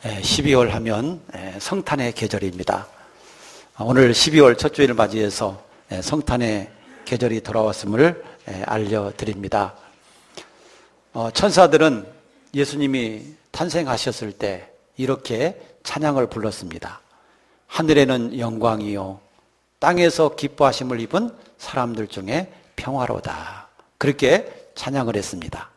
12월 하면 성탄의 계절입니다. 오늘 12월 첫 주일을 맞이해서 성탄의 계절이 돌아왔음을 알려드립니다. 천사들은 예수님이 탄생하셨을 때 이렇게 찬양을 불렀습니다. 하늘에는 영광이요 땅에서 기뻐하심을 입은 사람들 중에 평화로다. 그렇게 찬양을 했습니다.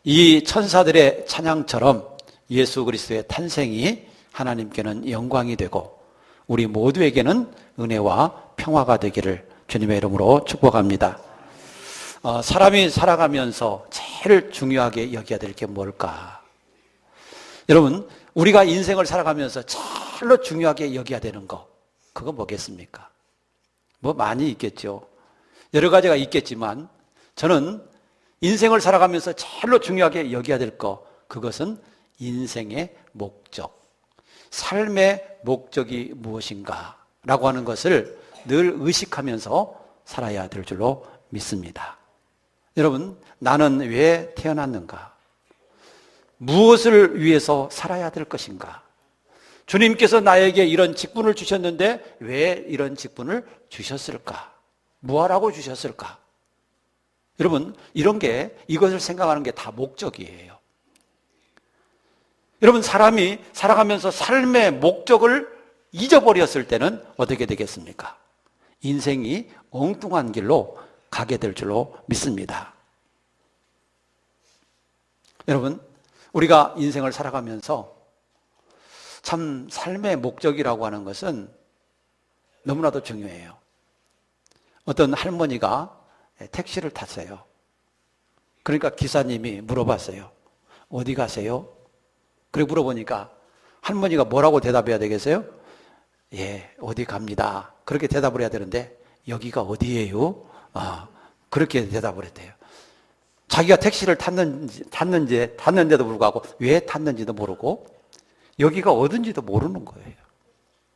이 천사들의 찬양처럼 예수 그리스도의 탄생이 하나님께는 영광이 되고 우리 모두에게는 은혜와 평화가 되기를 주님의 이름으로 축복합니다. 사람이 살아가면서 제일 중요하게 여겨야 될 게 뭘까? 여러분, 우리가 인생을 살아가면서 제일로 중요하게 여겨야 되는 거, 그거 뭐겠습니까? 뭐 많이 있겠죠. 여러 가지가 있겠지만 저는 인생을 살아가면서 제일로 중요하게 여겨야 될 거, 그것은 인생의 목적, 삶의 목적이 무엇인가 라고 하는 것을 늘 의식하면서 살아야 될 줄로 믿습니다. 여러분, 나는 왜 태어났는가? 무엇을 위해서 살아야 될 것인가? 주님께서 나에게 이런 직분을 주셨는데 왜 이런 직분을 주셨을까? 무엇하라고 주셨을까? 여러분, 이것을 생각하는 게 다 목적이에요. 여러분, 사람이 살아가면서 삶의 목적을 잊어버렸을 때는 어떻게 되겠습니까? 인생이 엉뚱한 길로 가게 될 줄로 믿습니다. 여러분, 우리가 인생을 살아가면서 참 삶의 목적이라고 하는 것은 너무나도 중요해요. 어떤 할머니가 택시를 탔어요. 그러니까 기사님이 물어봤어요. 어디 가세요? 그리고 물어보니까 할머니가 뭐라고 대답해야 되겠어요? 예, 어디 갑니다. 그렇게 대답을 해야 되는데 여기가 어디예요? 그렇게 대답을 했대요. 자기가 택시를 탔는데도 불구하고 왜 탔는지도 모르고 여기가 어딘지도 모르는 거예요.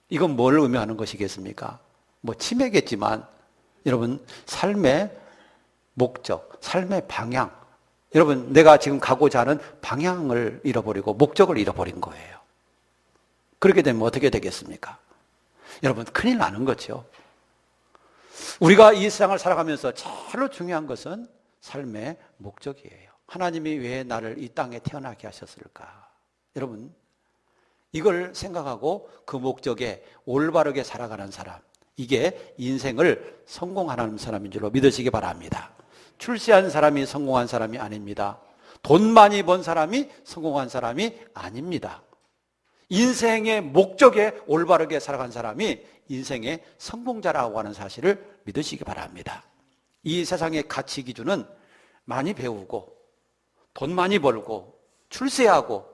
이건 뭘 의미하는 것이겠습니까? 뭐 치매겠지만 여러분, 삶의 목적, 삶의 방향, 여러분, 내가 지금 가고자 하는 방향을 잃어버리고 목적을 잃어버린 거예요. 그렇게 되면 어떻게 되겠습니까? 여러분, 큰일 나는 거죠. 우리가 이 세상을 살아가면서 제일 중요한 것은 삶의 목적이에요. 하나님이 왜 나를 이 땅에 태어나게 하셨을까? 여러분, 이걸 생각하고 그 목적에 올바르게 살아가는 사람, 이게 인생을 성공하는 사람인 줄로 믿으시기 바랍니다. 출세한 사람이 성공한 사람이 아닙니다. 돈 많이 번 사람이 성공한 사람이 아닙니다. 인생의 목적에 올바르게 살아간 사람이 인생의 성공자라고 하는 사실을 믿으시기 바랍니다. 이 세상의 가치 기준은 많이 배우고 돈 많이 벌고 출세하고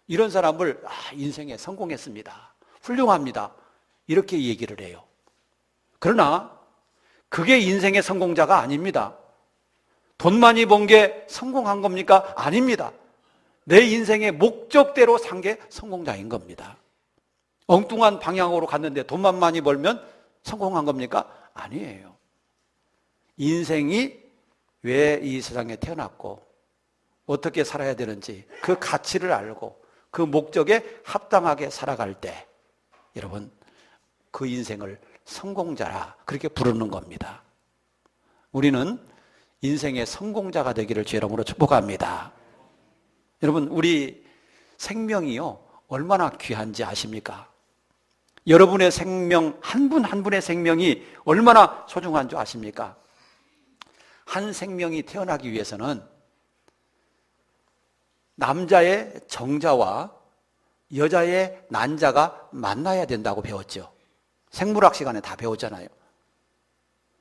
이런 사람을 인생에 성공했습니다. 훌륭합니다. 이렇게 얘기를 해요. 그러나 그게 인생의 성공자가 아닙니다. 돈 많이 번 게 성공한 겁니까? 아닙니다. 내 인생의 목적대로 산 게 성공자인 겁니다. 엉뚱한 방향으로 갔는데 돈만 많이 벌면 성공한 겁니까? 아니에요. 인생이 왜 이 세상에 태어났고 어떻게 살아야 되는지 그 가치를 알고 그 목적에 합당하게 살아갈 때 여러분, 그 인생을 성공자라 그렇게 부르는 겁니다. 우리는 인생의 성공자가 되기를 주의 이름으로 축복합니다. 여러분, 우리 생명이요 얼마나 귀한지 아십니까? 여러분의 생명, 한 분 한 분의 생명이 얼마나 소중한 줄 아십니까? 한 생명이 태어나기 위해서는 남자의 정자와 여자의 난자가 만나야 된다고 배웠죠. 생물학 시간에 다 배웠잖아요.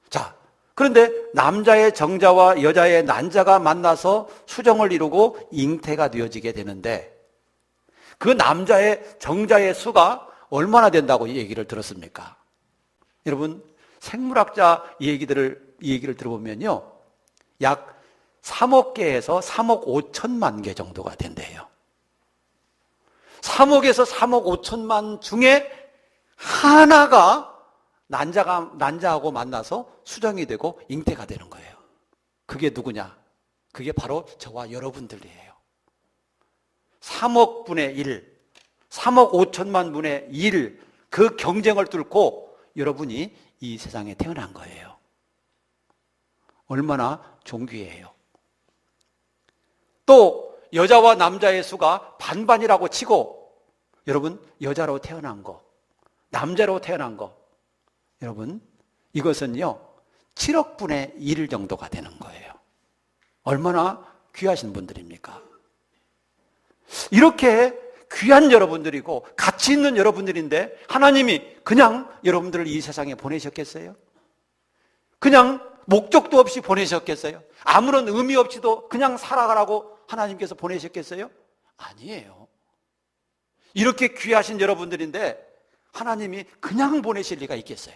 자, 그런데 남자의 정자와 여자의 난자가 만나서 수정을 이루고 잉태가 되어지게 되는데 그 남자의 정자의 수가 얼마나 된다고 이 얘기를 들었습니까? 여러분, 생물학자 얘기를 들어보면요, 약 3억 개에서 3억 5천만 개 정도가 된대요. 3억에서 3억 5천만 중에 하나가 난자하고 만나서 수정이 되고 잉태가 되는 거예요. 그게 누구냐? 그게 바로 저와 여러분들이에요. 3억 분의 1, 3억 5천만 분의 1, 그 경쟁을 뚫고 여러분이 이 세상에 태어난 거예요. 얼마나 존귀해요. 또 여자와 남자의 수가 반반이라고 치고 여러분 여자로 태어난 거, 남자로 태어난 거, 여러분 이것은요 7억 분의 1 정도가 되는 거예요. 얼마나 귀하신 분들입니까? 이렇게 귀한 여러분들이고 가치 있는 여러분들인데 하나님이 그냥 여러분들을 이 세상에 보내셨겠어요? 그냥 목적도 없이 보내셨겠어요? 아무런 의미 없이도 그냥 살아가라고 하나님께서 보내셨겠어요? 아니에요. 이렇게 귀하신 여러분들인데 하나님이 그냥 보내실 리가 있겠어요?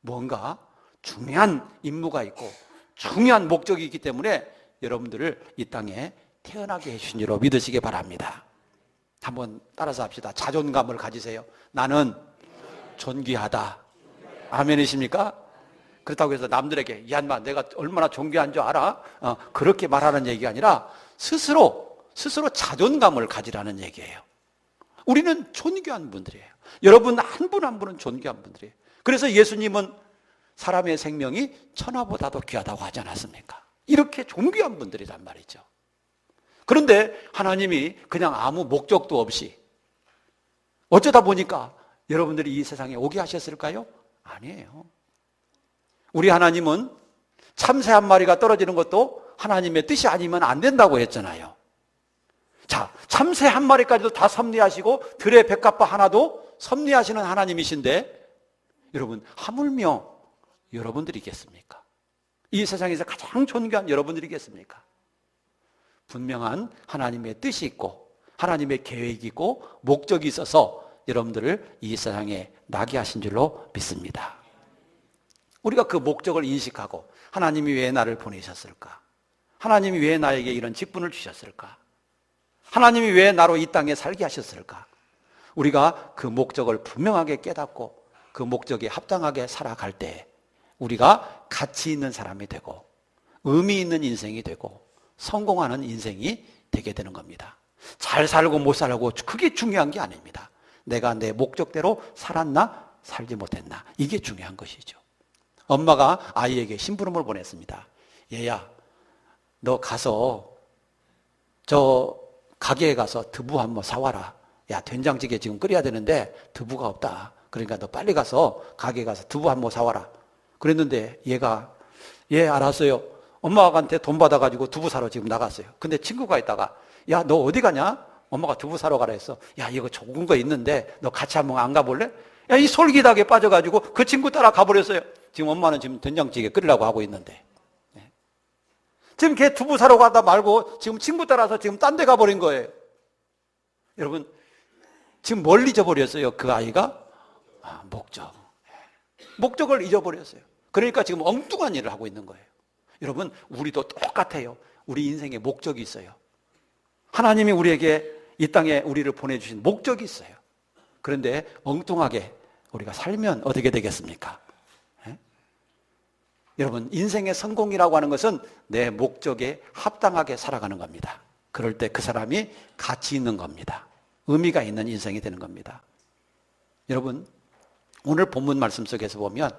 뭔가 중요한 임무가 있고 중요한 목적이 있기 때문에 여러분들을 이 땅에 태어나게 해주신 줄로 믿으시기 바랍니다. 한번 따라서 합시다. 자존감을 가지세요. 나는 존귀하다. 아멘이십니까? 그렇다고 해서 남들에게 야마 내가 얼마나 존귀한 줄 알아? 그렇게 말하는 얘기가 아니라 스스로 자존감을 가지라는 얘기예요. 우리는 존귀한 분들이에요. 여러분 한 분 한 분은 존귀한 분들이에요. 그래서 예수님은 사람의 생명이 천하보다도 귀하다고 하지 않았습니까? 이렇게 존귀한 분들이란 말이죠. 그런데 하나님이 그냥 아무 목적도 없이 어쩌다 보니까 여러분들이 이 세상에 오게 하셨을까요? 아니에요. 우리 하나님은 참새 한 마리가 떨어지는 것도 하나님의 뜻이 아니면 안 된다고 했잖아요. 자, 참새 한 마리까지도 다 섭리하시고 들의 백합화 하나도 섭리하시는 하나님이신데 여러분 하물며 여러분들이겠습니까? 이 세상에서 가장 존귀한 여러분들이겠습니까? 분명한 하나님의 뜻이 있고 하나님의 계획이 있고 목적이 있어서 여러분들을 이 세상에 나게 하신 줄로 믿습니다. 우리가 그 목적을 인식하고 하나님이 왜 나를 보내셨을까? 하나님이 왜 나에게 이런 직분을 주셨을까? 하나님이 왜 나로 이 땅에 살게 하셨을까? 우리가 그 목적을 분명하게 깨닫고 그 목적에 합당하게 살아갈 때 우리가 가치 있는 사람이 되고 의미 있는 인생이 되고 성공하는 인생이 되게 되는 겁니다. 잘 살고 못 살고 그게 중요한 게 아닙니다. 내가 내 목적대로 살았나 살지 못했나 이게 중요한 것이죠. 엄마가 아이에게 심부름을 보냈습니다. 얘야 너 가서 저 가게에 가서 두부 한번 사와라. 야 된장찌개 지금 끓여야 되는데 두부가 없다. 그러니까 너 빨리 가서 가게에 가서 두부 한번 사와라. 그랬는데 얘가 예 알았어요. 엄마한테 돈 받아가지고 두부 사러 지금 나갔어요. 근데 친구가 있다가 야 너 어디 가냐? 엄마가 두부 사러 가라 했어. 야 이거 좋은 거 있는데 너 같이 한번 안 가볼래? 야 이 솔깃하게 빠져가지고 그 친구 따라 가버렸어요. 지금 엄마는 지금 된장찌개 끓이려고 하고 있는데 지금 걔 두부 사러 가다 말고 지금 친구 따라서 지금 딴 데 가버린 거예요. 여러분 지금 뭘 잊어버렸어요? 그 아이가 목적을 잊어버렸어요. 그러니까 지금 엉뚱한 일을 하고 있는 거예요. 여러분 우리도 똑같아요. 우리 인생에 목적이 있어요. 하나님이 우리에게 이 땅에 우리를 보내주신 목적이 있어요. 그런데 엉뚱하게 우리가 살면 어떻게 되겠습니까? 여러분 인생의 성공이라고 하는 것은 내 목적에 합당하게 살아가는 겁니다. 그럴 때 그 사람이 가치 있는 겁니다. 의미가 있는 인생이 되는 겁니다. 여러분 오늘 본문 말씀 속에서 보면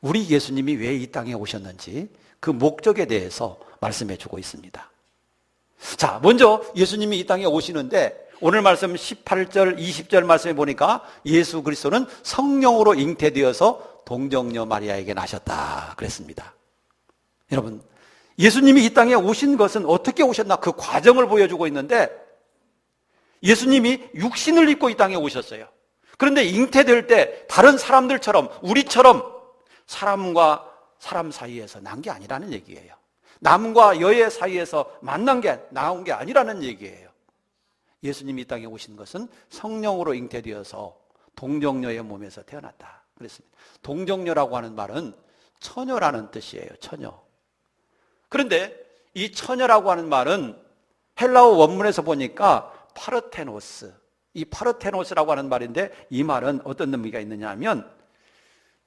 우리 예수님이 왜 이 땅에 오셨는지 그 목적에 대해서 말씀해 주고 있습니다. 자, 먼저 예수님이 이 땅에 오시는데 오늘 말씀 18절, 20절 말씀에 보니까 예수 그리스도는 성령으로 잉태되어서 동정녀 마리아에게 나셨다 그랬습니다. 여러분 예수님이 이 땅에 오신 것은 어떻게 오셨나 그 과정을 보여주고 있는데 예수님이 육신을 입고 이 땅에 오셨어요. 그런데 잉태될 때 다른 사람들처럼 우리처럼 사람과 사람 사이에서 난 게 아니라는 얘기예요. 남과 여의 사이에서 나온 게 아니라는 얘기예요. 예수님이 이 땅에 오신 것은 성령으로 잉태되어서 동정녀의 몸에서 태어났다 그랬습니다. 동정녀라고 하는 말은 처녀라는 뜻이에요. 처녀. 그런데 이 처녀라고 하는 말은 헬라어 원문에서 보니까 파르테노스, 이 파르테노스라고 하는 말인데 이 말은 어떤 의미가 있느냐 하면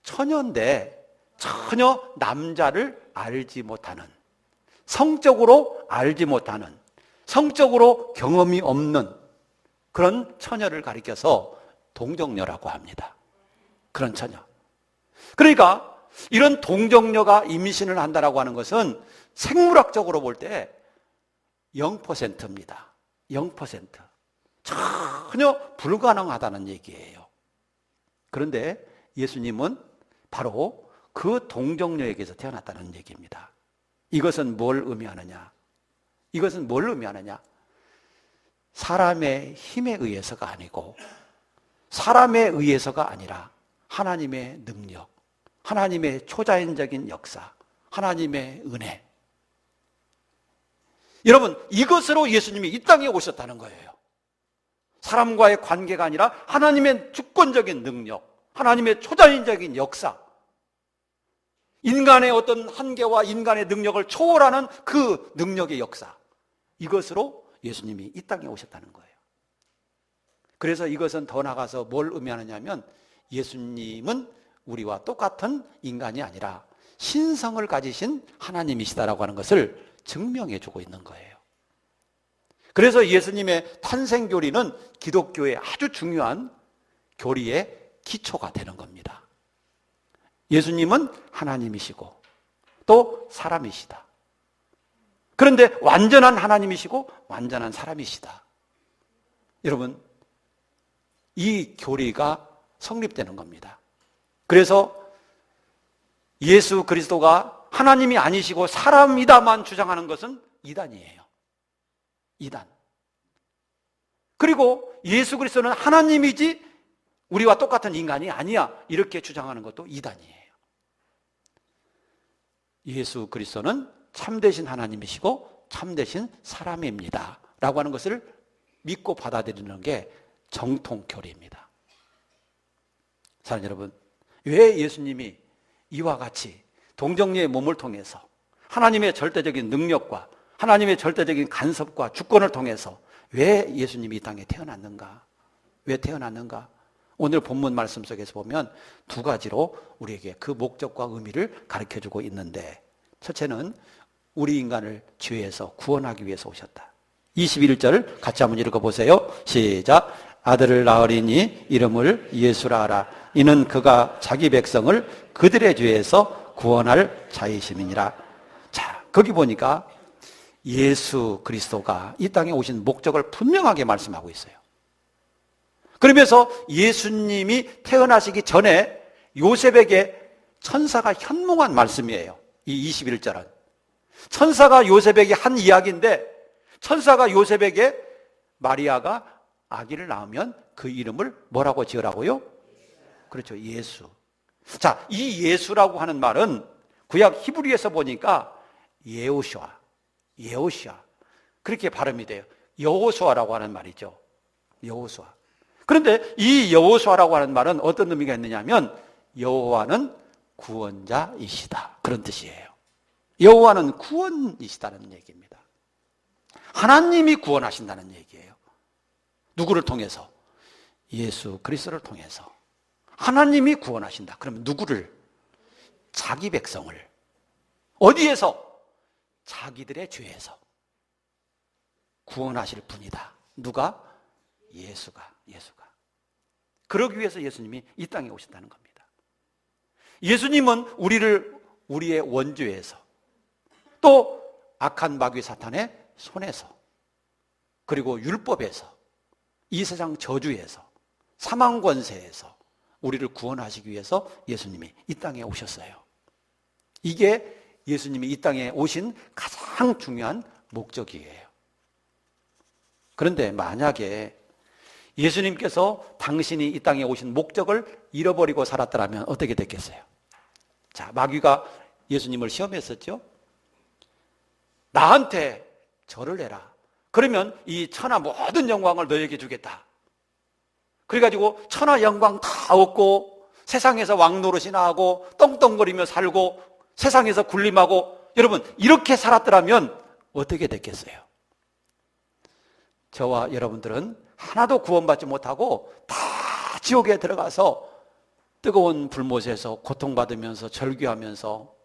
처녀인데 전혀 남자를 알지 못하는, 성적으로 알지 못하는, 성적으로 경험이 없는 그런 처녀를 가리켜서 동정녀라고 합니다. 그런 처녀. 그러니까 이런 동정녀가 임신을 한다라고 하는 것은 생물학적으로 볼 때 0%입니다. 0%. 전혀 불가능하다는 얘기예요. 그런데 예수님은 바로 그 동정녀에게서 태어났다는 얘기입니다. 이것은 뭘 의미하느냐? 이것은 뭘 의미하느냐? 사람의 힘에 의해서가 아니고 사람에 의해서가 아니라 하나님의 능력, 하나님의 초자연적인 역사, 하나님의 은혜. 여러분, 이것으로 예수님이 이 땅에 오셨다는 거예요. 사람과의 관계가 아니라 하나님의 주권적인 능력, 하나님의 초자연적인 역사, 인간의 어떤 한계와 인간의 능력을 초월하는 그 능력의 역사, 이것으로 예수님이 이 땅에 오셨다는 거예요. 그래서 이것은 더 나가서 뭘 의미하느냐면 예수님은 우리와 똑같은 인간이 아니라 신성을 가지신 하나님이시다라고 하는 것을 증명해 주고 있는 거예요. 그래서 예수님의 탄생 교리는 기독교의 아주 중요한 교리의 기초가 되는 겁니다. 예수님은 하나님이시고 또 사람이시다. 그런데 완전한 하나님이시고 완전한 사람이시다. 여러분, 이 교리가 성립되는 겁니다. 그래서 예수 그리스도가 하나님이 아니시고 사람이다만 주장하는 것은 이단이에요. 이단. 그리고 예수 그리스도는 하나님이지 우리와 똑같은 인간이 아니야, 이렇게 주장하는 것도 이단이에요. 예수 그리스도는 참되신 하나님이시고 참되신 사람입니다 라고 하는 것을 믿고 받아들이는 게 정통 교리입니다. 사랑하는 여러분, 왜 예수님이 이와 같이 동정녀의 몸을 통해서 하나님의 절대적인 능력과 하나님의 절대적인 간섭과 주권을 통해서 왜 예수님이 이 땅에 태어났는가? 왜 태어났는가? 오늘 본문 말씀 속에서 보면 두 가지로 우리에게 그 목적과 의미를 가르쳐주고 있는데, 첫째는 우리 인간을 죄에서 구원하기 위해서 오셨다. 21절 같이 한번 읽어보세요. 시작. 아들을 낳으리니 이름을 예수라 하라. 이는 그가 자기 백성을 그들의 죄에서 구원할 자이심이니라. 자, 거기 보니까 예수 그리스도가 이 땅에 오신 목적을 분명하게 말씀하고 있어요. 그러면서 예수님이 태어나시기 전에 요셉에게 천사가 현몽한 말씀이에요. 이 21절은 천사가 요셉에게 한 이야기인데, 천사가 요셉에게 마리아가 아기를 낳으면 그 이름을 뭐라고 지으라고요? 그렇죠, 예수. 자, 이 예수라고 하는 말은 구약 히브리에서 보니까 예호슈아 그렇게 발음이 돼요. 여호수아라고 하는 말이죠. 여호수아. 그런데 이 여호수아라고 하는 말은 어떤 의미가 있느냐면 여호와는 구원자이시다, 그런 뜻이에요. 여호와는 구원이시다는 얘기입니다. 하나님이 구원하신다는 얘기예요. 누구를 통해서? 예수 그리스도를 통해서 하나님이 구원하신다. 그러면 누구를? 자기 백성을. 어디에서? 자기들의 죄에서 구원하실 분이다. 누가? 예수가. 그러기 위해서 예수님이 이 땅에 오셨다는 겁니다. 예수님은 우리를 우리의 원죄에서, 또 악한 마귀 사탄의 손에서, 그리고 율법에서, 이 세상 저주에서, 사망 권세에서 우리를 구원하시기 위해서 예수님이 이 땅에 오셨어요. 이게 예수님이 이 땅에 오신 가장 중요한 목적이에요. 그런데 만약에 예수님께서 당신이 이 땅에 오신 목적을 잃어버리고 살았더라면 어떻게 됐겠어요? 자, 마귀가 예수님을 시험했었죠. 나한테 절을 해라. 그러면 이 천하 모든 영광을 너에게 주겠다. 그래가지고 천하 영광 다 얻고 세상에서 왕노릇이나 하고 떵떵거리며 살고 세상에서 군림하고, 여러분 이렇게 살았더라면 어떻게 됐겠어요? 저와 여러분들은 하나도 구원받지 못하고 다 지옥에 들어가서 뜨거운 불못에서 고통받으면서 절규하면서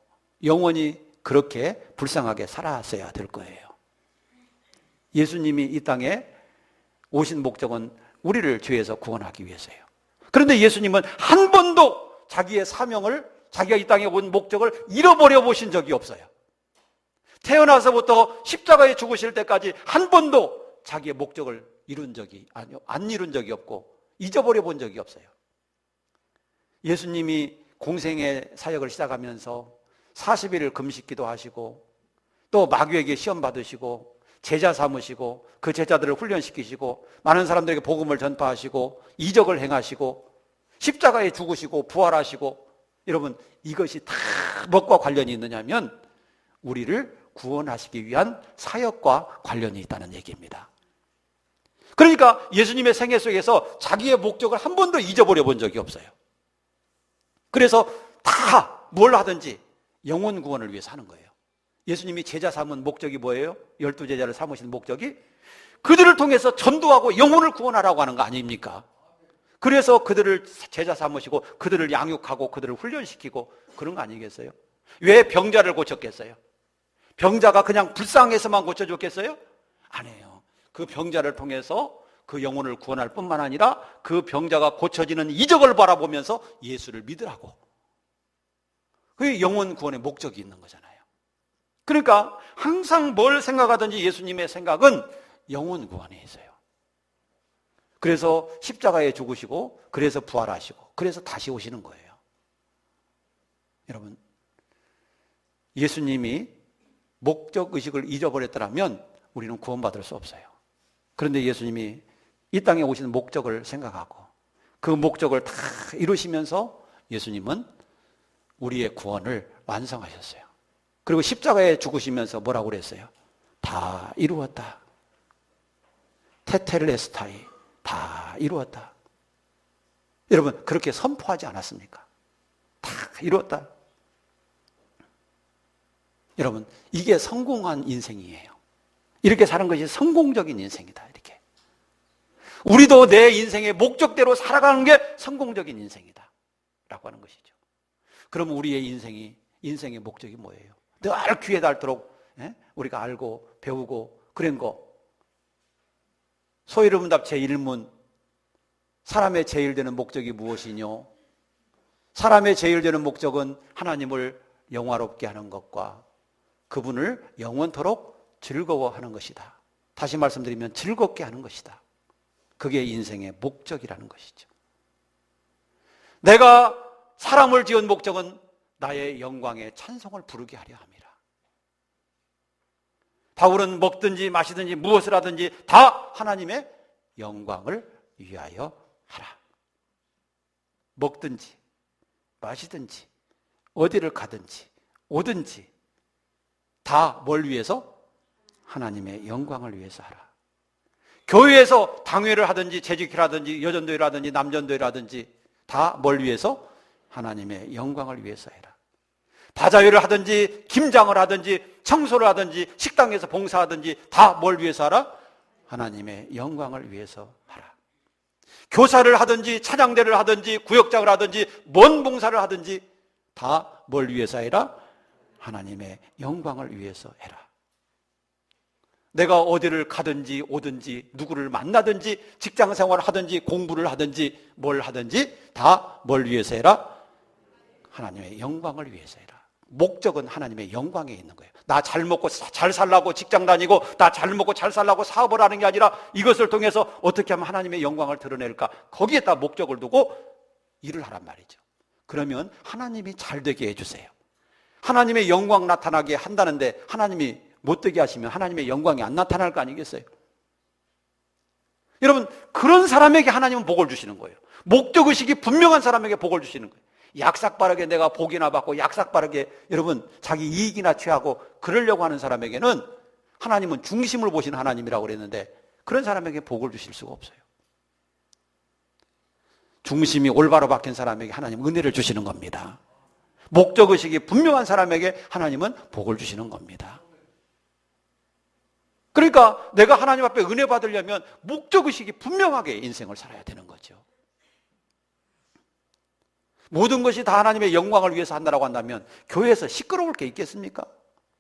영원히 그렇게 불쌍하게 살았어야 될 거예요. 예수님이 이 땅에 오신 목적은 우리를 죄에서 구원하기 위해서예요. 그런데 예수님은 한 번도 자기의 사명을, 자기가 이 땅에 온 목적을 잃어버려 보신 적이 없어요. 태어나서부터 십자가에 죽으실 때까지 한 번도 자기의 목적을 안 이룬 적이 없고 잊어버려 본 적이 없어요. 예수님이 공생의 사역을 시작하면서 40일을 금식기도 하시고 또 마귀에게 시험 받으시고 제자 삼으시고 그 제자들을 훈련시키시고 많은 사람들에게 복음을 전파하시고 이적을 행하시고 십자가에 죽으시고 부활하시고, 여러분 이것이 다 무엇과 관련이 있느냐면 우리를 구원하시기 위한 사역과 관련이 있다는 얘기입니다. 그러니까 예수님의 생애 속에서 자기의 목적을 한 번도 잊어버려 본 적이 없어요. 그래서 다 뭘 하든지 영혼 구원을 위해서 하는 거예요. 예수님이 제자 삼은 목적이 뭐예요? 12제자를 삼으신 목적이 그들을 통해서 전도하고 영혼을 구원하라고 하는 거 아닙니까? 그래서 그들을 제자 삼으시고 그들을 양육하고 그들을 훈련시키고 그런 거 아니겠어요? 왜 병자를 고쳤겠어요? 병자가 그냥 불쌍해서만 고쳐줬겠어요? 아니에요. 그 병자를 통해서 그 영혼을 구원할 뿐만 아니라 그 병자가 고쳐지는 이적을 바라보면서 예수를 믿으라고. 그게 영혼 구원의 목적이 있는 거잖아요. 그러니까 항상 뭘 생각하든지 예수님의 생각은 영혼 구원에 있어요. 그래서 십자가에 죽으시고 그래서 부활하시고 그래서 다시 오시는 거예요. 여러분, 예수님이 목적의식을 잊어버렸더라면 우리는 구원받을 수 없어요. 그런데 예수님이 이 땅에 오시는 목적을 생각하고 그 목적을 다 이루시면서 예수님은 우리의 구원을 완성하셨어요. 그리고 십자가에 죽으시면서 뭐라고 그랬어요? 다 이루었다. 테텔레스타이, 다 이루었다. 여러분 그렇게 선포하지 않았습니까? 다 이루었다. 여러분 이게 성공한 인생이에요. 이렇게 사는 것이 성공적인 인생이다. 이렇게 우리도 내 인생의 목적대로 살아가는 게 성공적인 인생이다 라고 하는 것이죠. 그럼 우리의 인생의 목적이 뭐예요? 늘 귀에 닳도록 우리가 알고 배우고 그런 거. 소이름답 제1문, 사람의 제일 되는 목적이 무엇이뇨? 사람의 제일 되는 목적은 하나님을 영화롭게 하는 것과 그분을 영원토록 즐거워하는 것이다. 다시 말씀드리면 즐겁게 하는 것이다. 그게 인생의 목적이라는 것이죠. 내가 사람을 지은 목적은 나의 영광의 찬송을 부르게 하려 함이라. 바울은 먹든지 마시든지 무엇을 하든지 다 하나님의 영광을 위하여 하라. 먹든지 마시든지 어디를 가든지 오든지 다 뭘 위해서? 하나님의 영광을 위해서 하라. 교회에서 당회를 하든지 재직회를 하든지 여전도회를 하든지 남전도회를 하든지 다 뭘 위해서? 하나님의 영광을 위해서 해라. 바자회를 하든지 김장을 하든지 청소를 하든지 식당에서 봉사하든지 다 뭘 위해서 하라? 하나님의 영광을 위해서 하라. 교사를 하든지 찬양대를 하든지 구역장을 하든지 뭔 봉사를 하든지 다 뭘 위해서 해라? 하나님의 영광을 위해서 해라. 내가 어디를 가든지 오든지 누구를 만나든지 직장 생활을 하든지 공부를 하든지 뭘 하든지 다 뭘 위해서 해라? 하나님의 영광을 위해서 해라. 목적은 하나님의 영광에 있는 거예요. 나 잘 먹고 잘 살라고 직장 다니고 나 잘 먹고 잘 살라고 사업을 하는 게 아니라 이것을 통해서 어떻게 하면 하나님의 영광을 드러낼까? 거기에다 목적을 두고 일을 하란 말이죠. 그러면 하나님이 잘 되게 해주세요. 하나님의 영광 나타나게 한다는데 하나님이 못되게 하시면 하나님의 영광이 안 나타날 거 아니겠어요? 여러분 그런 사람에게 하나님은 복을 주시는 거예요. 목적의식이 분명한 사람에게 복을 주시는 거예요. 약삭빠르게 내가 복이나 받고 약삭빠르게 여러분 자기 이익이나 취하고 그러려고 하는 사람에게는 하나님은 중심을 보시는 하나님이라고 그랬는데 그런 사람에게 복을 주실 수가 없어요. 중심이 올바로 박힌 사람에게 하나님은 은혜를 주시는 겁니다. 목적의식이 분명한 사람에게 하나님은 복을 주시는 겁니다. 그러니까 내가 하나님 앞에 은혜 받으려면 목적의식이 분명하게 인생을 살아야 되는 거죠. 모든 것이 다 하나님의 영광을 위해서 한다고 한다면 교회에서 시끄러울 게 있겠습니까?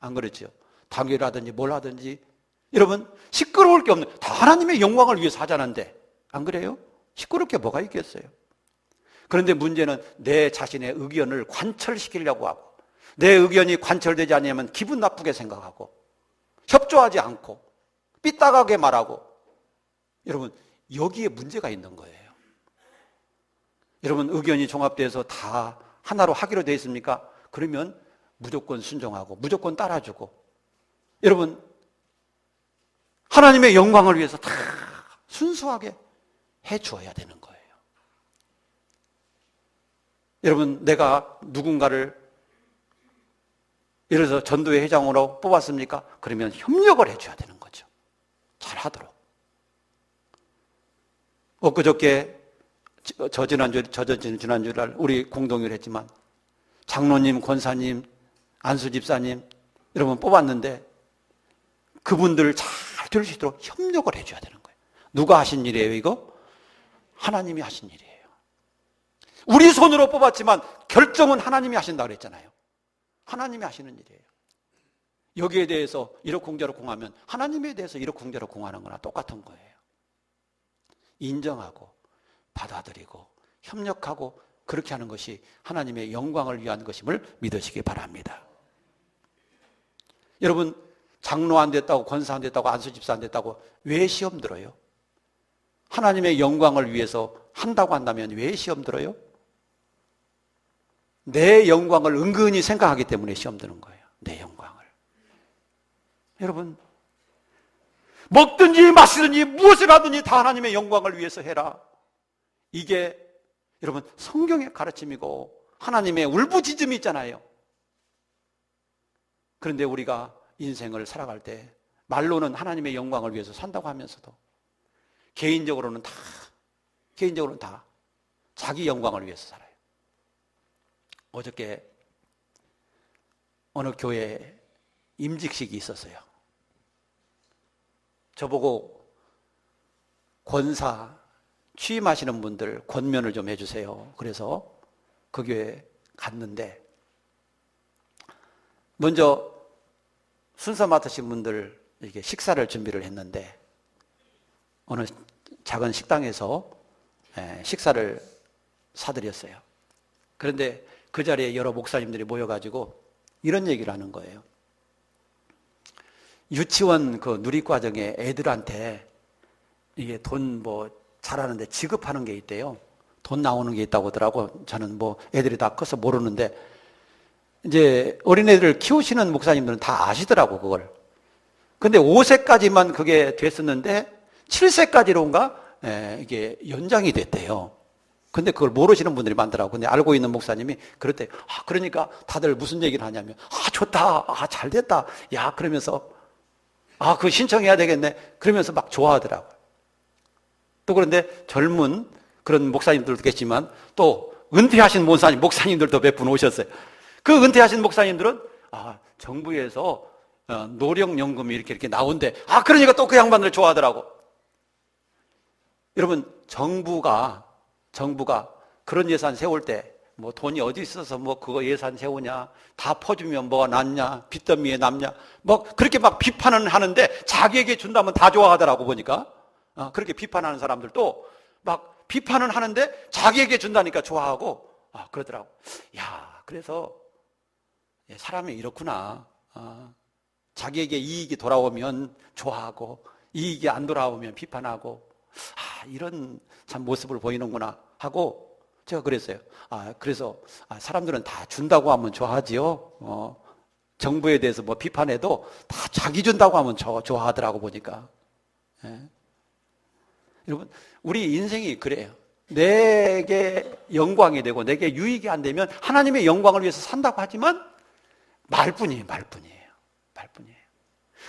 안 그렇죠? 당회라든지 뭘 하든지 여러분, 시끄러울 게 없는, 다 하나님의 영광을 위해서 하자는데, 안 그래요? 시끄러울 게 뭐가 있겠어요? 그런데 문제는 내 자신의 의견을 관철시키려고 하고, 내 의견이 관철되지 않으면 기분 나쁘게 생각하고, 협조하지 않고, 삐딱하게 말하고, 여러분, 여기에 문제가 있는 거예요. 여러분, 의견이 종합돼서 다 하나로 하기로 되어 있습니까? 그러면 무조건 순종하고, 무조건 따라주고, 여러분, 하나님의 영광을 위해서 다 순수하게 해 주어야 되는 거예요. 여러분, 내가 누군가를 예를 들어서 전도회 회장으로 뽑았습니까? 그러면 협력을 해줘야 되는 거죠. 잘하도록. 엊그저께 지난주날 우리 공동회를 했지만 장로님, 권사님, 안수 집사님 여러분 뽑았는데 그분들 잘 될 수 있도록 협력을 해줘야 되는 거예요. 누가 하신 일이에요, 이거? 하나님이 하신 일이에요. 우리 손으로 뽑았지만 결정은 하나님이 하신다고 그랬잖아요. 하나님이 하시는 일이에요. 여기에 대해서 이러쿵저러쿵 하면 하나님에 대해서 이러쿵저러쿵 하는 거나 똑같은 거예요. 인정하고 받아들이고 협력하고 그렇게 하는 것이 하나님의 영광을 위한 것임을 믿으시기 바랍니다. 여러분, 장로 안 됐다고, 권사 안 됐다고, 안수집사 안 됐다고 왜 시험 들어요? 하나님의 영광을 위해서 한다고 한다면 왜 시험 들어요? 내 영광을 은근히 생각하기 때문에 시험 드는 거예요. 내 영광을. 여러분, 먹든지 마시든지 무엇을 하든지 다 하나님의 영광을 위해서 해라. 이게 여러분 성경의 가르침이고 하나님의 울부짖음이 있잖아요. 그런데 우리가 인생을 살아갈 때 말로는 하나님의 영광을 위해서 산다고 하면서도 개인적으로는 다 자기 영광을 위해서 살아요. 어저께 어느 교회에 임직식이 있었어요. 저보고 권사 취임하시는 분들 권면을 좀 해주세요. 그래서 그 교회에 갔는데 먼저 순서 맡으신 분들 이렇게 식사를 준비를 했는데 어느 작은 식당에서 식사를 사드렸어요. 그런데 그 자리에 여러 목사님들이 모여가지고 이런 얘기를 하는 거예요. 유치원 그 누리과정에 애들한테 이게 돈 뭐 잘하는데 지급하는 게 있대요. 돈 나오는 게 있다고 하더라고. 저는 뭐 애들이 다 커서 모르는데 이제 어린애들을 키우시는 목사님들은 다 아시더라고, 그걸. 근데 5세까지만 그게 됐었는데 7세까지로인가 이게 연장이 됐대요. 근데 그걸 모르시는 분들이 많더라고. 근데 알고 있는 목사님이 그랬대. 그러니까 다들 무슨 얘기를 하냐면 좋다. 잘 됐다. 야, 그러면서 그거 신청해야 되겠네. 그러면서 막 좋아하더라고요. 또 그런데 젊은 그런 목사님들도 계시지만 또 은퇴하신 목사님들도 몇 분 오셨어요. 그 은퇴하신 목사님들은 정부에서 노령연금이 이렇게 나온대. 그러니까 또 그 양반들 좋아하더라고. 여러분, 정부가 그런 예산 세울 때 뭐 돈이 어디 있어서 뭐 그거 예산 세우냐, 다 퍼주면 뭐가 낫냐, 빚더미에 남냐, 뭐 그렇게 막 비판은 하는데 자기에게 준다면 다 좋아하더라고. 보니까 그렇게 비판하는 사람들도 막 비판은 하는데 자기에게 준다니까 좋아하고 그러더라고. 야, 그래서 사람이 이렇구나. 자기에게 이익이 돌아오면 좋아하고 이익이 안 돌아오면 비판하고 이런 참 모습을 보이는구나 하고 제가 그랬어요. 그래서 사람들은 다 준다고 하면 좋아하지요. 정부에 대해서 뭐 비판해도 다 자기 준다고 하면 좋아하더라고. 보니까. 여러분, 우리 인생이 그래요. 내게 영광이 되고 내게 유익이 안 되면 하나님의 영광을 위해서 산다고 하지만 말뿐이에요.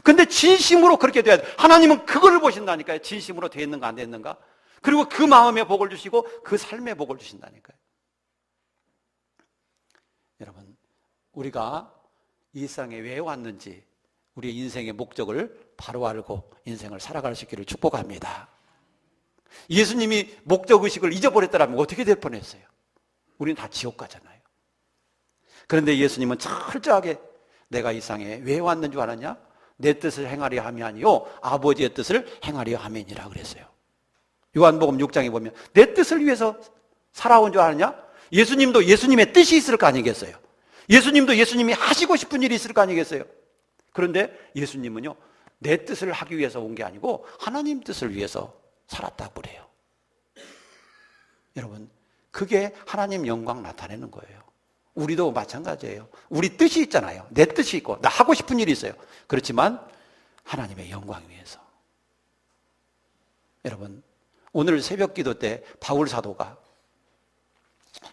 근데 진심으로 그렇게 돼야 돼. 하나님은 그걸 보신다니까요. 진심으로 되었는가 안 됐는가. 그리고 그 마음에 복을 주시고 그 삶에 복을 주신다니까요. 여러분, 우리가 이 세상에 왜 왔는지 우리의 인생의 목적을 바로 알고 인생을 살아갈 수 있기를 축복합니다. 예수님이 목적의식을 잊어버렸더라면 어떻게 될 뻔했어요? 우리는 다 지옥 가잖아요. 그런데 예수님은 철저하게 내가 이 세상에 왜 왔는 줄 아느냐? 내 뜻을 행하려 함이 아니요 아버지의 뜻을 행하려 함이니라 그랬어요. 요한복음 6장에 보면 내 뜻을 위해서 살아온 줄 아느냐? 예수님도 예수님의 뜻이 있을 거 아니겠어요? 예수님도 예수님이 하시고 싶은 일이 있을 거 아니겠어요? 그런데 예수님은요, 내 뜻을 하기 위해서 온 게 아니고 하나님 뜻을 위해서 살았다고 그래요. 여러분, 그게 하나님 영광 나타내는 거예요. 우리도 마찬가지예요. 우리 뜻이 있잖아요. 내 뜻이 있고 나 하고 싶은 일이 있어요. 그렇지만 하나님의 영광 위해서. 여러분, 오늘 새벽 기도 때 바울 사도가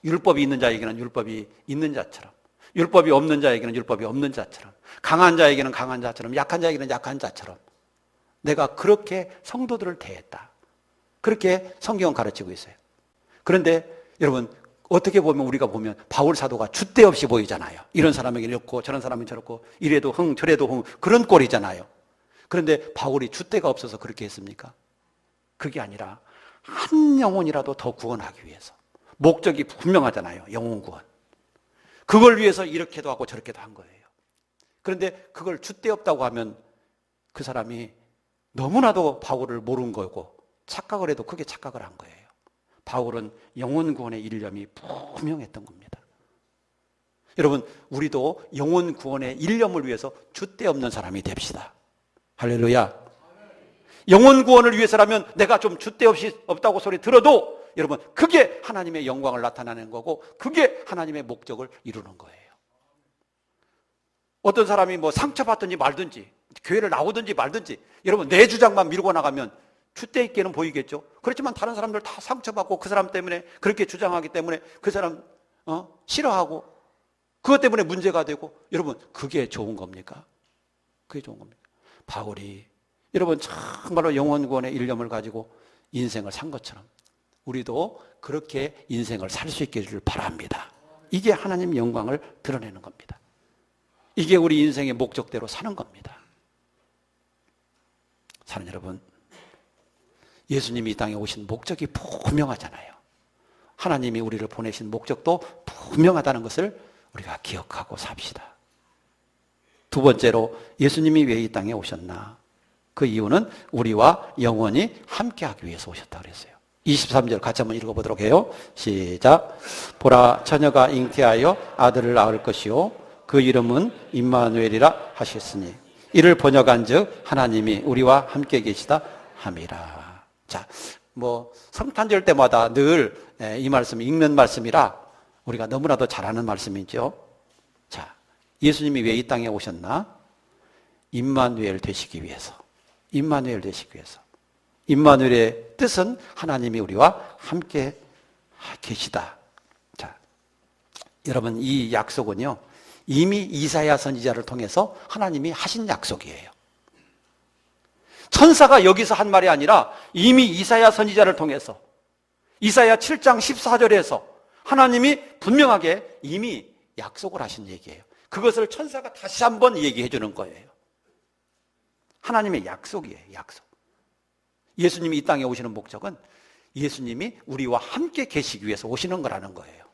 율법이 있는 자에게는 율법이 있는 자처럼, 율법이 없는 자에게는 율법이 없는 자처럼, 강한 자에게는 강한 자처럼, 약한 자에게는 약한 자처럼 내가 그렇게 성도들을 대했다. 그렇게 성경은 가르치고 있어요. 그런데 여러분, 어떻게 보면 우리가 보면 바울 사도가 줏대 없이 보이잖아요. 이런 사람에게 이렇고 저런 사람은 저렇고 이래도 흥 저래도 흥 그런 꼴이잖아요. 그런데 바울이 줏대가 없어서 그렇게 했습니까? 그게 아니라 한 영혼이라도 더 구원하기 위해서. 목적이 분명하잖아요. 영혼 구원. 그걸 위해서 이렇게도 하고 저렇게도 한 거예요. 그런데 그걸 줏대 없다고 하면 그 사람이 너무나도 바울을 모르는 거고 착각을 해도 크게 착각을 한 거예요. 바울은 영혼 구원의 일념이 분명했던 겁니다. 여러분, 우리도 영혼 구원의 일념을 위해서 줏대 없는 사람이 됩시다. 할렐루야. 영혼 구원을 위해서라면 내가 좀 줏대 없이 없다고 소리 들어도 여러분, 그게 하나님의 영광을 나타내는 거고 그게 하나님의 목적을 이루는 거예요. 어떤 사람이 뭐 상처받든지 말든지 교회를 나오든지 말든지 여러분, 내 주장만 밀고 나가면 줏대 있게는 보이겠죠. 그렇지만 다른 사람들 다 상처받고 그 사람 때문에 그렇게 주장하기 때문에 그 사람 싫어하고 그것 때문에 문제가 되고 여러분, 그게 좋은 겁니까? 그게 좋은 겁니까? 바울이 여러분 정말로 영혼 구원의 일념을 가지고 인생을 산 것처럼 우리도 그렇게 인생을 살 수 있기를 바랍니다. 이게 하나님 영광을 드러내는 겁니다. 이게 우리 인생의 목적대로 사는 겁니다. 사는 여러분, 예수님이 이 땅에 오신 목적이 분명하잖아요. 하나님이 우리를 보내신 목적도 분명하다는 것을 우리가 기억하고 삽시다. 두 번째로, 예수님이 왜 이 땅에 오셨나? 그 이유는 우리와 영원히 함께하기 위해서 오셨다 그랬어요. 23절 같이 한번 읽어보도록 해요. 시작. 보라, 처녀가 잉태하여 아들을 낳을 것이요 그 이름은 임마누엘이라 하셨으니 이를 번역한즉 하나님이 우리와 함께 계시다 함이라. 자, 뭐 성탄절 때마다 늘 이 말씀 읽는 말씀이라 우리가 너무나도 잘 아는 말씀이죠. 자, 예수님이 왜 이 땅에 오셨나? 임마누엘 되시기 위해서. 임마누엘 되시기 위해서. 임마누엘의 뜻은 하나님이 우리와 함께 계시다. 자, 여러분, 이 약속은요, 이미 이사야 선지자를 통해서 하나님이 하신 약속이에요. 천사가 여기서 한 말이 아니라 이미 이사야 선지자를 통해서 이사야 7장 14절에서 하나님이 분명하게 이미 약속을 하신 얘기예요. 그것을 천사가 다시 한번 얘기해 주는 거예요. 하나님의 약속이에요. 약속. 예수님이 이 땅에 오시는 목적은 예수님이 우리와 함께 계시기 위해서 오시는 거라는 거예요.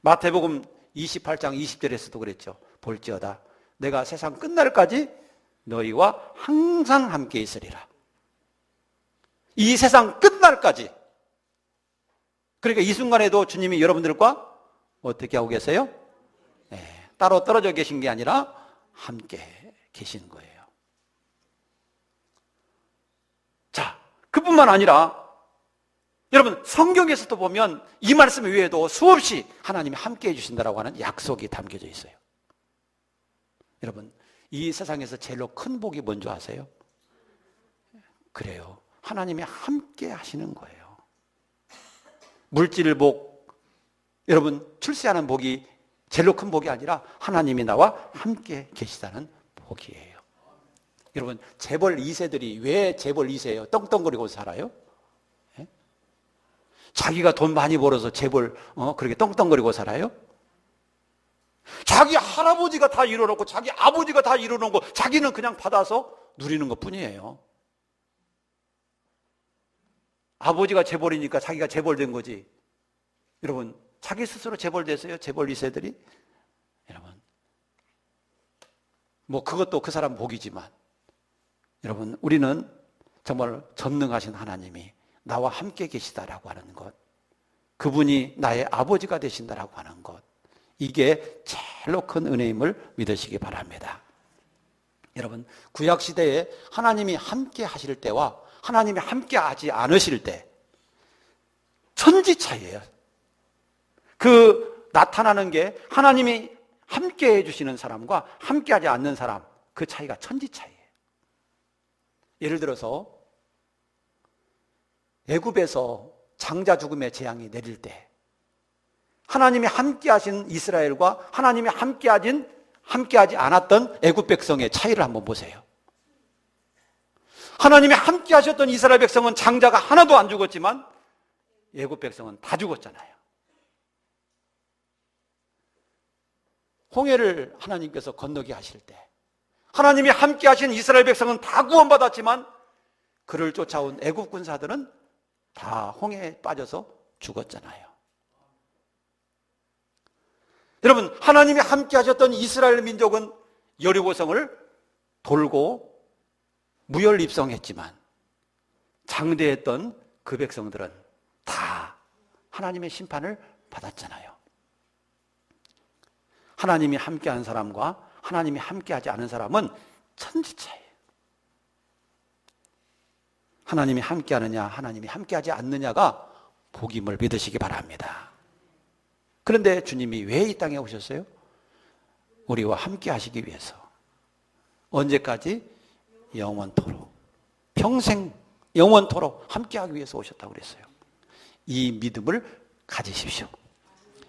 마태복음 28장 20절에서도 그랬죠. 볼지어다 내가 세상 끝날까지 너희와 항상 함께 있으리라. 이 세상 끝날까지. 그러니까 이 순간에도 주님이 여러분들과 어떻게 하고 계세요? 네, 따로 떨어져 계신 게 아니라 함께 계신 거예요. 자, 그뿐만 아니라 여러분, 성경에서도 보면 이 말씀 외에도 수없이 하나님이 함께 해주신다라고 하는 약속이 담겨져 있어요. 여러분, 이 세상에서 제일로 큰 복이 뭔지 아세요? 그래요. 하나님이 함께 하시는 거예요. 물질 복, 여러분, 출세하는 복이 제일로 큰 복이 아니라 하나님이 나와 함께 계시다는 복이에요. 여러분, 재벌 2세들이 왜 재벌 2세예요? 떵떵거리고 살아요? 예? 자기가 돈 많이 벌어서 재벌 그렇게 떵떵거리고 살아요? 자기 할아버지가 다 이뤄놓고 자기 아버지가 다 이뤄놓고 자기는 그냥 받아서 누리는 것뿐이에요. 아버지가 재벌이니까 자기가 재벌된 거지. 여러분, 자기 스스로 재벌됐어요? 재벌 2세들이? 여러분, 뭐 그것도 그 사람 복이지만 여러분 우리는 정말 전능하신 하나님이 나와 함께 계시다라고 하는 것, 그분이 나의 아버지가 되신다라고 하는 것, 이게 제일로 큰 은혜임을 믿으시기 바랍니다. 여러분 구약시대에 하나님이 함께 하실 때와 하나님이 함께 하지 않으실 때 천지 차이예요. 그 나타나는 게 하나님이 함께 해주시는 사람과 함께 하지 않는 사람, 그 차이가 천지 차이예요. 예를 들어서 애굽에서 장자 죽음의 재앙이 내릴 때 하나님이 함께 하신 이스라엘과 하나님이 함께하지 않았던 애굽 백성의 차이를 한번 보세요. 하나님이 함께 하셨던 이스라엘 백성은 장자가 하나도 안 죽었지만 애굽 백성은 다 죽었잖아요. 홍해를 하나님께서 건너게 하실 때 하나님이 함께 하신 이스라엘 백성은 다 구원받았지만 그를 쫓아온 애굽 군사들은 다 홍해에 빠져서 죽었잖아요. 여러분 하나님이 함께 하셨던 이스라엘 민족은 여리고성을 돌고 무혈입성했지만 장대했던 그 백성들은 다 하나님의 심판을 받았잖아요. 하나님이 함께한 사람과 하나님이 함께하지 않은 사람은 천지 차이예요. 하나님이 함께하느냐 하나님이 함께하지 않느냐가 복임을 믿으시기 바랍니다. 그런데 주님이 왜 이 땅에 오셨어요? 우리와 함께 하시기 위해서. 언제까지? 영원토록, 평생 영원토록 함께하기 위해서 오셨다고 그랬어요. 이 믿음을 가지십시오.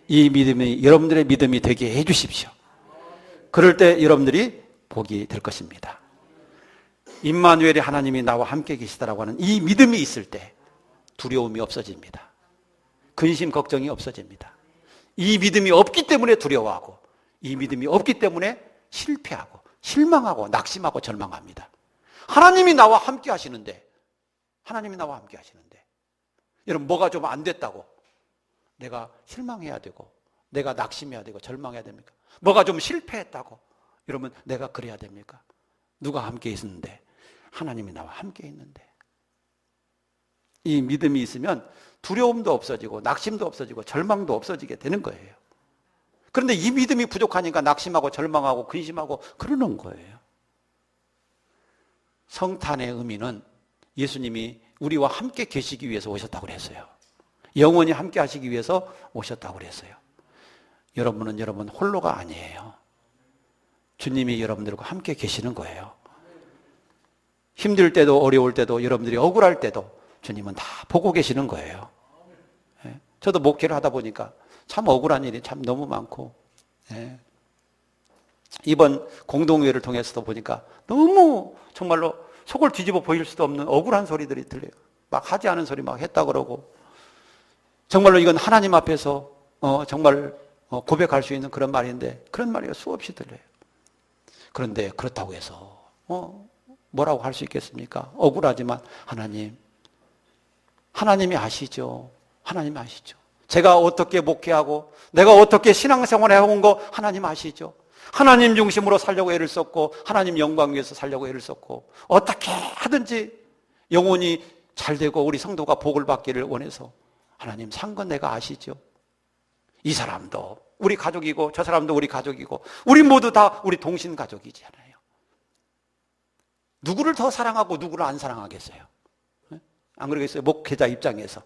이 믿음이 여러분들의 믿음이 되게 해주십시오. 그럴 때 여러분들이 복이 될 것입니다. 임마누엘이 하나님이 나와 함께 계시다라고 하는 이 믿음이 있을 때 두려움이 없어집니다. 근심 걱정이 없어집니다. 이 믿음이 없기 때문에 두려워하고 이 믿음이 없기 때문에 실패하고 실망하고 낙심하고 절망합니다. 하나님이 나와 함께 하시는데 여러분 뭐가 좀 안 됐다고 내가 실망해야 되고 내가 낙심해야 되고 절망해야 됩니까? 뭐가 좀 실패했다고 여러분 내가 그래야 됩니까? 누가 함께 있었는데? 하나님이 나와 함께 있는데. 이 믿음이 있으면 두려움도 없어지고 낙심도 없어지고 절망도 없어지게 되는 거예요. 그런데 이 믿음이 부족하니까 낙심하고 절망하고 근심하고 그러는 거예요. 성탄의 의미는 예수님이 우리와 함께 계시기 위해서 오셨다고 그랬어요. 영원히 함께 하시기 위해서 오셨다고 그랬어요. 여러분은 여러분 홀로가 아니에요. 주님이 여러분들과 함께 계시는 거예요. 힘들 때도 어려울 때도 여러분들이 억울할 때도 주님은 다 보고 계시는 거예요. 저도 목회를 하다 보니까 참 억울한 일이 참 너무 많고 이번 공동회를 통해서도 보니까 너무 정말로 속을 뒤집어 보일 수도 없는 억울한 소리들이 들려요. 막 하지 않은 소리 막 했다 그러고 정말로 이건 하나님 앞에서 정말 고백할 수 있는 그런 말인데 그런 말이 수없이 들려요. 그런데 그렇다고 해서 뭐라고 할 수 있겠습니까? 억울하지만 하나님이 아시죠. 하나님 아시죠. 제가 어떻게 목회하고 내가 어떻게 신앙생활을 해온 거 하나님 아시죠. 하나님 중심으로 살려고 애를 썼고 하나님 영광 위해서 살려고 애를 썼고 어떻게 하든지 영혼이 잘 되고 우리 성도가 복을 받기를 원해서 하나님 산 건 내가 아시죠. 이 사람도 우리 가족이고 저 사람도 우리 가족이고 우리 모두 다 우리 동신 가족이잖아요. 누구를 더 사랑하고 누구를 안 사랑하겠어요? 안 그러겠어요? 목회자 입장에서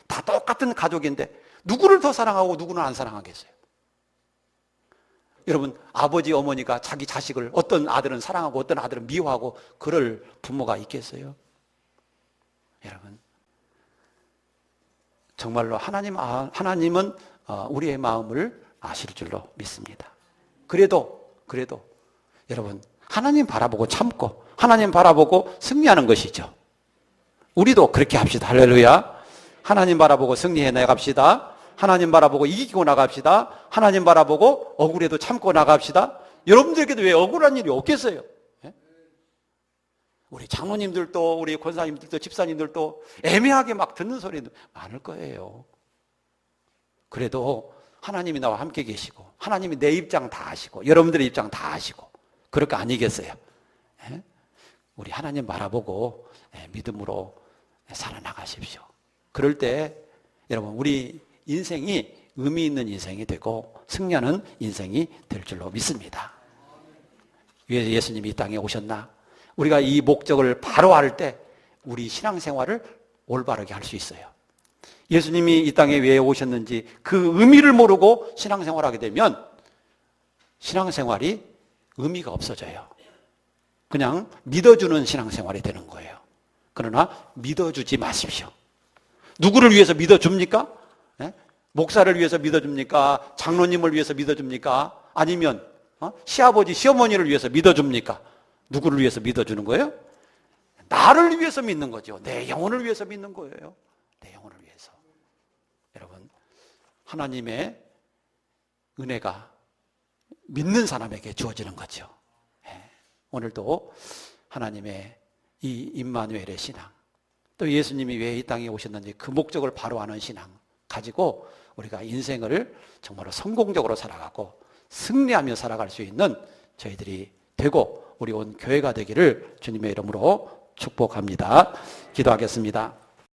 다 똑같은 가족인데 누구를 더 사랑하고 누구는 안 사랑하겠어요? 여러분 아버지 어머니가 자기 자식을 어떤 아들은 사랑하고 어떤 아들은 미워하고 그럴 부모가 있겠어요? 여러분 정말로 하나님은 우리의 마음을 아실 줄로 믿습니다. 그래도 여러분 하나님 바라보고 참고 하나님 바라보고 승리하는 것이죠. 우리도 그렇게 합시다. 할렐루야. 하나님 바라보고 승리해 나갑시다. 하나님 바라보고 이기고 나갑시다. 하나님 바라보고 억울해도 참고 나갑시다. 여러분들에게도 왜 억울한 일이 없겠어요? 우리 장로님들도 우리 권사님들도 집사님들도 애매하게 막 듣는 소리도 많을 거예요. 그래도 하나님이 나와 함께 계시고 하나님이 내 입장 다 아시고 여러분들의 입장 다 아시고 그럴 거 아니겠어요? 예? 우리 하나님 바라보고 믿음으로 살아나가십시오. 그럴 때 여러분 우리 인생이 의미 있는 인생이 되고 승리하는 인생이 될 줄로 믿습니다. 왜 예수님이 이 땅에 오셨나? 우리가 이 목적을 바로 알 때 우리 신앙생활을 올바르게 할 수 있어요. 예수님이 이 땅에 왜 오셨는지 그 의미를 모르고 신앙생활하게 되면 신앙생활이 의미가 없어져요. 그냥 믿어주는 신앙생활이 되는 거예요. 그러나 믿어주지 마십시오. 누구를 위해서 믿어줍니까? 네? 목사를 위해서 믿어줍니까? 장로님을 위해서 믿어줍니까? 아니면 시아버지, 시어머니를 위해서 믿어줍니까? 누구를 위해서 믿어주는 거예요? 나를 위해서 믿는 거죠. 내 영혼을 위해서 믿는 거예요. 내 영혼을 위해서. 여러분, 하나님의 은혜가 믿는 사람에게 주어지는 거죠. 오늘도 하나님의 이 임마누엘의 신앙, 또 예수님이 왜 이 땅에 오셨는지 그 목적을 바로 아는 신앙 가지고 우리가 인생을 정말로 성공적으로 살아가고 승리하며 살아갈 수 있는 저희들이 되고 우리 온 교회가 되기를 주님의 이름으로 축복합니다. 기도하겠습니다.